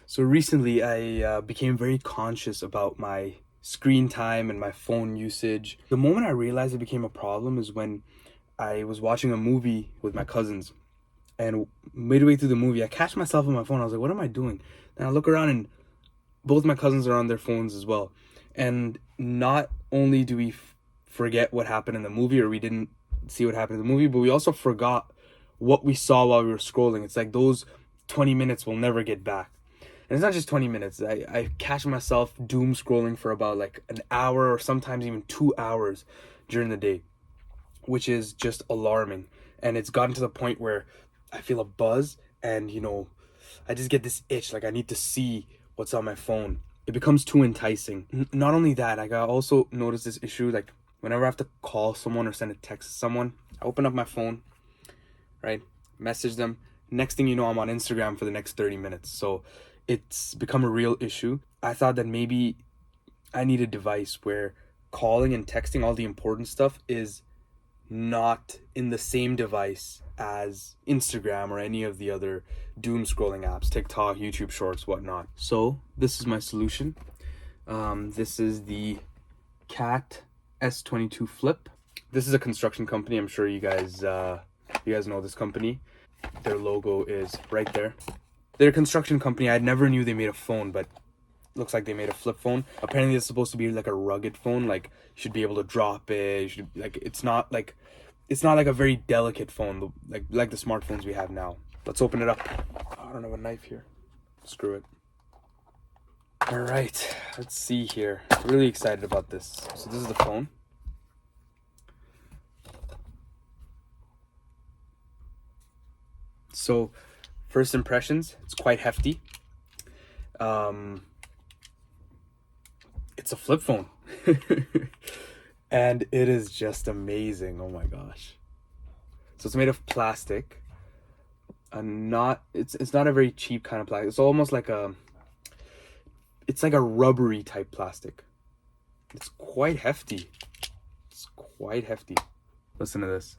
So recently I became very conscious about my screen time and my phone usage. The moment I realized it became a problem is when I was watching a movie with my cousins, and midway through the movie I catch myself on my phone. I was like, what am I doing? And I look around and both my cousins are on their phones as well. And not only do we forget what happened in the movie, or we didn't see what happened in the movie, but we also forgot what we saw while we were scrolling. It's like those 20 minutes we'll never get back. And it's not just 20 minutes. I catch myself doom scrolling for about like an hour or sometimes even 2 hours during the day, which is just alarming. And it's gotten to the point where I feel a buzz and, I just get this itch. Like I need to see what's on my phone. It becomes too enticing. Not only that, like I also notice this issue, like whenever I have to call someone or send a text to someone, I open up my phone, right? Message them. Next thing you know, I'm on Instagram for the next 30 minutes. So it's become a real issue. I thought that maybe I need a device where calling and texting, all the important stuff, is not in the same device as Instagram or any of the other doom scrolling apps, TikTok, YouTube Shorts, whatnot. So this is my solution. This is the CAT S22 Flip. This is a construction company. I'm sure you guys know this company. Their logo is right there. They're a construction company. I never knew they made a phone, but looks like they made a flip phone. Apparently it's supposed to be like a rugged phone. Like you should be able to drop it. You should, like, it's not like a very delicate phone like the smartphones we have now. Let's open it up. I don't have a knife here. Screw it. All right, let's see here. Really excited about this. So this is the phone. So first impressions, it's quite hefty. It's a flip phone. And it is just amazing. Oh my gosh. So it's made of plastic. It's not a very cheap kind of plastic. It's almost like it's like a rubbery type plastic. It's quite hefty. Listen to this.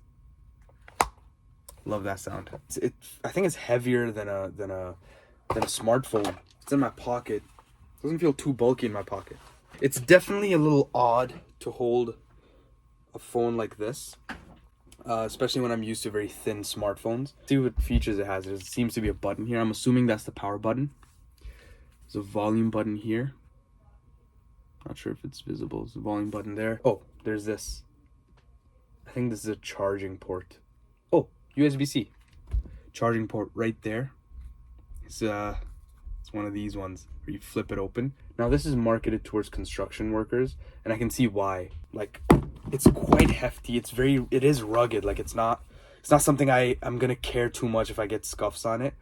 Love that sound. I think it's heavier than a smartphone. It's in my pocket. It doesn't feel too bulky in my pocket. It's definitely a little odd to hold a phone like this, especially when I'm used to very thin smartphones. See what features it has. There seems to be a button here. I'm assuming that's the power button. There's a volume button here. Not sure if it's visible. There's a volume button there. Oh, there's this. I think this is a charging port. Oh, USB-C. Charging port right there. It's one of these ones where you flip it open. Now this is marketed towards construction workers, and I can see why. Like, it's quite hefty. It is rugged. Like it's not something I'm gonna care too much if I get scuffs on it.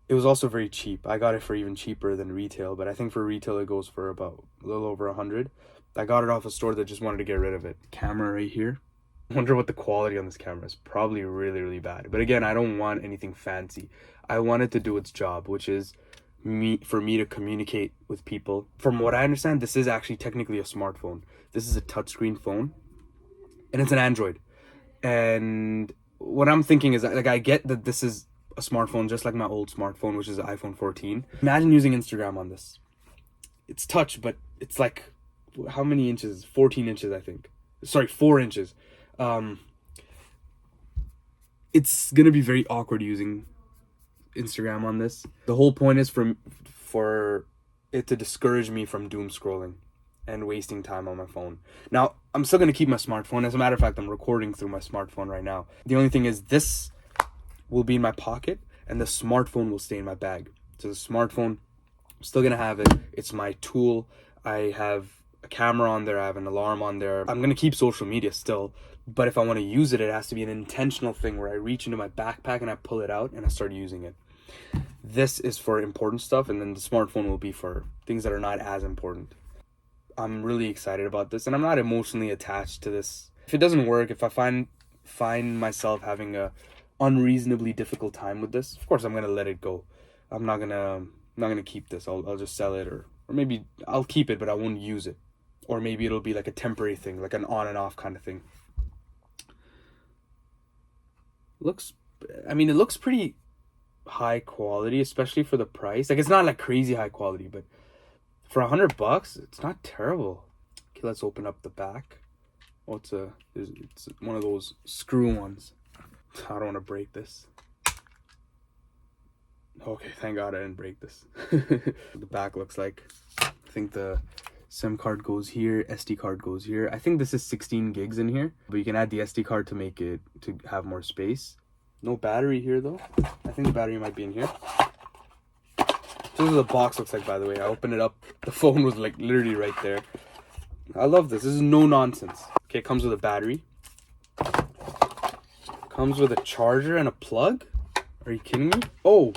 It was also very cheap. I got it for even cheaper than retail, but I think for retail it goes for about a little over 100. I got it off a store that just wanted to get rid of it. Camera right here. I wonder what the quality on this camera is. Probably really, really bad. But again, I don't want anything fancy. I want it to do its job, which is for me to communicate with people. From what I understand, this is actually technically a smartphone. This is a touchscreen phone, and it's an Android. And what I'm thinking is that, like, I get that this is a smartphone just like my old smartphone, which is an iPhone 14. Imagine using Instagram on this. It's touch, but it's like, how many inches? 14 inches, I think. Sorry, 4 inches. It's gonna be very awkward using Instagram on this. The whole point is for it to discourage me from doom scrolling and wasting time on my phone. Now, I'm still gonna keep my smartphone. As a matter of fact, I'm recording through my smartphone right now. The only thing is this will be in my pocket and the smartphone will stay in my bag. So the smartphone, I'm still gonna have it. It's my tool. I have a camera on there. I have an alarm on there. I'm gonna keep social media still, but if I want to use it, it has to be an intentional thing where I reach into my backpack and I pull it out and I start using it. This is for important stuff, and then the smartphone will be for things that are not as important. I'm really excited about this, and I'm not emotionally attached to this. If it doesn't work, if I find myself having a unreasonably difficult time with this, of course I'm gonna let it go. I'm not gonna keep this. I'll just sell it, or maybe I'll keep it, but I won't use it. Or maybe it'll be like a temporary thing, like an on and off kind of thing. It looks pretty high quality, especially for the price. Like, it's not like crazy high quality, but for $100, it's not terrible. Okay, let's open up the back. Oh, it's one of those screw ones. I don't want to break this. Okay, thank God I didn't break this. The back looks like, I think the SIM card goes here, SD card goes here. I think this is 16 gigs in here, but you can add the SD card to make it, to have more space. No battery here though. I think the battery might be in here. This is what the box looks like, by the way. I opened it up. The phone was like literally right there. I love this. This is no nonsense. Okay, it comes with a battery. Comes with a charger and a plug. Are you kidding me? Oh,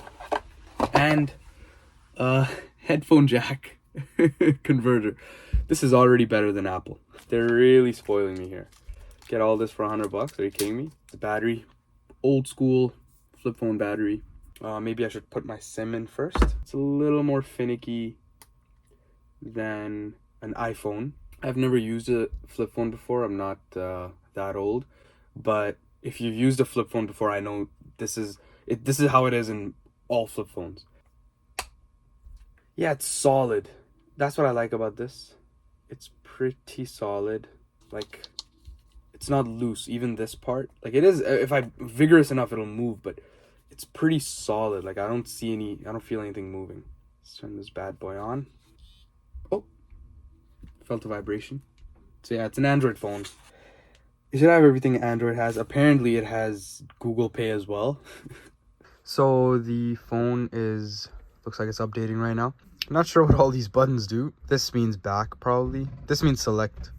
and a headphone jack converter. This is already better than Apple. They're really spoiling me here. Get all this for $100? Are you kidding me? The battery, old school flip phone battery. Maybe I should put my SIM in first. It's a little more finicky than an iPhone. I've never used a flip phone before. I'm not that old, but if you've used a flip phone before, I know this is how it is in all flip phones. Yeah, it's solid. That's what I like about this. It's pretty solid. Like, it's not loose, even this part. Like, it is, if I'm vigorous enough, it'll move, but it's pretty solid. Like, I don't feel anything moving. Let's turn this bad boy on. Oh, felt a vibration. So yeah, it's an Android phone. It should have everything Android has. Apparently it has Google Pay as well. So the phone looks like it's updating right now. I'm not sure what all these buttons do. This means back, probably. This means select.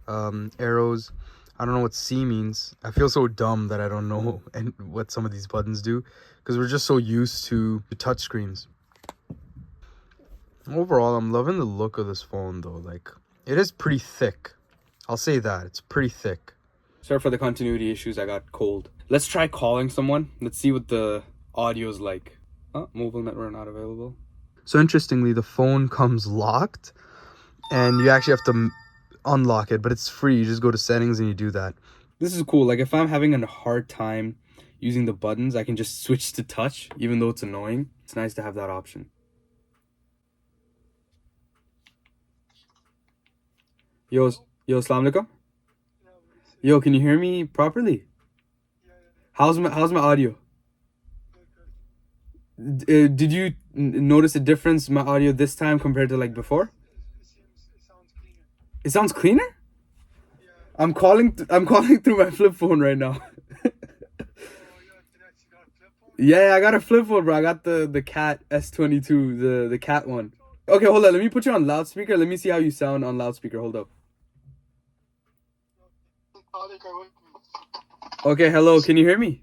Arrows. I don't know what C means. I feel so dumb that I don't know what some of these buttons do, because we're just so used to the touch screens. Overall, I'm loving the look of this phone though. Like, it is pretty thick. I'll say that. It's pretty thick. Sorry for the continuity issues. I got cold. Let's try calling someone. Let's see what the audio is like. Oh, mobile network not available. So interestingly, the phone comes locked, and you actually have to unlock it, but it's free. You just go to settings and you do that. This is cool. Like, if I'm having a hard time using the buttons, I can just switch to touch, even though it's annoying. It's nice to have that option. Yo, assalamu alaikum. Yo, can you hear me properly? How's my audio? Did you notice a difference in my audio this time compared to like before? It sounds cleaner? I'm calling through my flip phone right now. Yeah, I got a flip phone, bro. I got the CAT S22, the CAT one. Okay, hold on. Let me put you on loudspeaker. Let me see how you sound on loudspeaker. Hold up. Okay, hello. Can you hear me?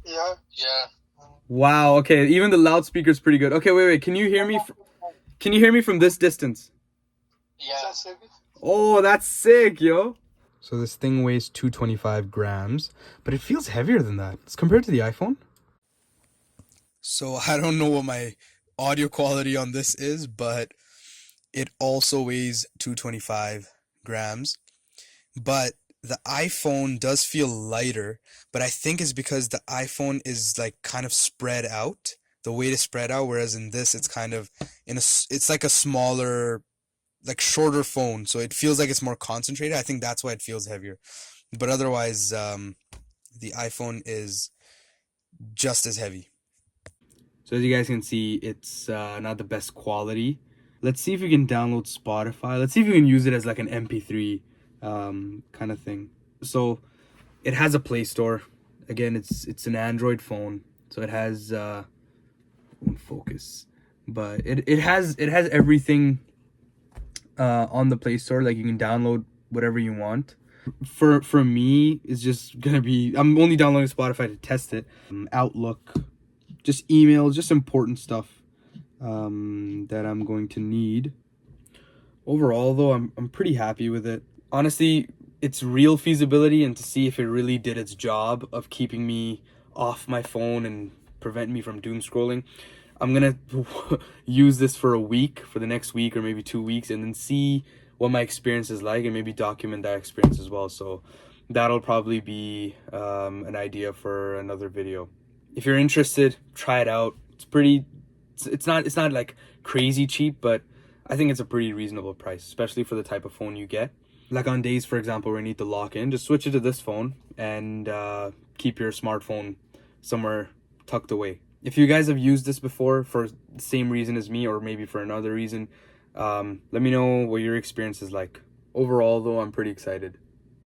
Yeah. Wow. Okay, even the loudspeaker's pretty good. Okay, wait. Can you hear me? Can you hear me from this distance? Yeah. Oh, that's sick, yo. So this thing weighs 225 grams, but it feels heavier than that. It's compared to the iPhone. So I don't know what my audio quality on this is, but it also weighs 225 grams. But the iPhone does feel lighter, but I think it's because the iPhone is like kind of spread out. The weight is spread out, whereas in this it's kind of it's like a smaller, like shorter phone, so it feels like it's more concentrated. I think that's why it feels heavier. But otherwise, the iPhone is just as heavy. So as you guys can see, it's not the best quality. Let's see if we can download Spotify. Let's see if we can use it as like an MP3 kind of thing. So it has a Play Store. Again, it's an Android phone, so it has won't focus, but it has everything on the Play Store. Like, you can download whatever you want. For me, it's just gonna be, I'm only downloading Spotify to test it. Outlook, just emails, just important stuff that I'm going to need. Overall though, I'm pretty happy with it. Honestly, it's real feasibility, and to see if it really did its job of keeping me off my phone and prevent me from doom scrolling, I'm gonna use this for a week, for the next week or maybe 2 weeks, and then see what my experience is like, and maybe document that experience as well. So that'll probably be an idea for another video. If you're interested, try it out. It's not like crazy cheap, but I think it's a pretty reasonable price, especially for the type of phone you get. Like on days, for example, where you need to lock in, just switch it to this phone and keep your smartphone somewhere tucked away. If you guys have used this before for the same reason as me, or maybe for another reason, let me know what your experience is like. Overall, though, I'm pretty excited.